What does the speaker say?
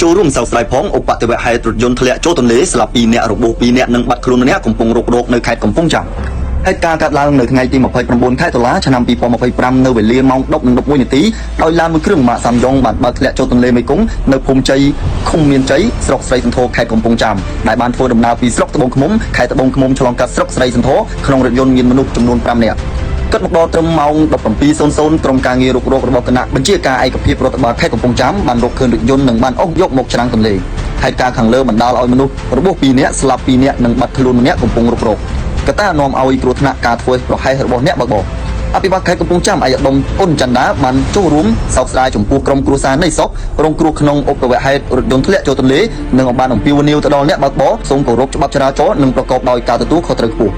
ចូលរួមសោកស្ដាយផងឧបទ្ទវហេតុរថយន្តធ្លាក់ចូលទន្លេស្លាប់2នាក់របួស2នាក់និងបាត់ខ្លួនម្នាក់កំពុងរករោគនៅខេត្តកំពង់ចាមហេតុការណ៍កើតឡើងនៅថ្ងៃទី29ខែតុលាឆ្នាំ2025នៅវេលាម៉ោង 10:11 នាទីដោយឡានមួយគ្រឿងម៉ាកសាំយ៉ុងបានបើកធ្លាក់ចូលទន្លេមេគង្គនៅភូមិជ័យឃុំមានជ័យស្រុកស្រីសន្ធរខេត្តកំពង់ចាមដែលបានធ្វើដំណើរពីស្រុកត្បូងឃ្មុំខេត្តត្បូងឃ្មុំឆ្លងកាត់ស្រុកស្រីសន្ធរក្នុងរថយន្តមានមនុស្សចំនួន5នាក់គិតមកដល់ត្រឹមម៉ោង 17:00 ក្រុមការងាររុករករបស់គណៈបញ្ជាការឯកភាពរដ្ឋបាលខេត្តកំពង់ចាមបានរកឃើញរថយន្តនិងបានអូសយកមកច្រាំងទន្លេហេតុការណ៍ខាងលើបណ្ដាលឲ្យមនុស្សរបួស2នាក់ស្លាប់2នាក់និងបាត់ខ្លួនម្នាក់កំពុងរុករកកត្តានាំឲ្យគ្រោះថ្នាក់ការធ្វើប្រហែសរបស់អ្នកបើកបរអភិបាលខេត្តកំពង់ចាមអាយដាមអ៊ុនច័ន្ទដាបានចូលរួមសោកស្ដាយចំពោះក្រុមគ្រួសារនៃសពរងគ្រោះក្នុងឧបទ្ទវហេតុរថយន្តធ្លាក់ចូលទន្លេនិងបានអំពាវនាវទៅដល់អ្នកបើកបរសូមគោរពច្បាប់ចរាចរណ៍និងប្រកបដោយការទទួលខុសត្រូវខ្ពស់